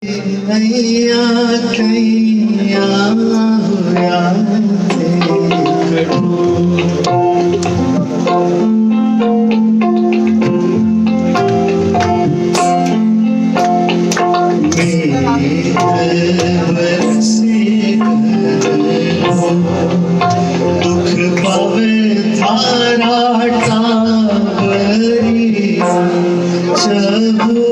नैया कैया हुआ दुख पावे थारा टावरी चबू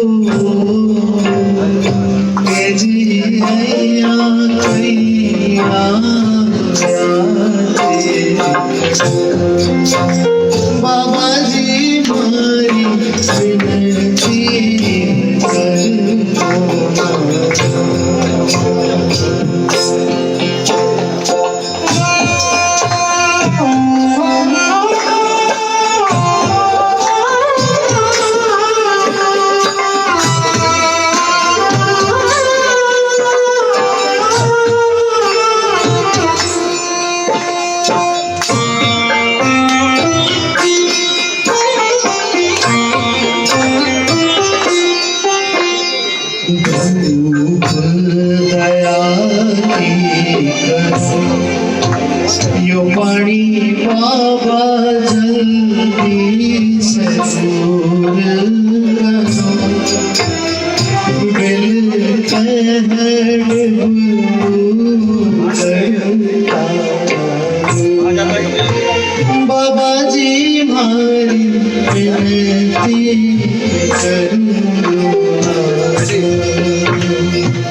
बाबा जी मारी विनती दया की यो पानी बाबा जल्दी से दूर बिल बाबा जी मारी विनती करूँ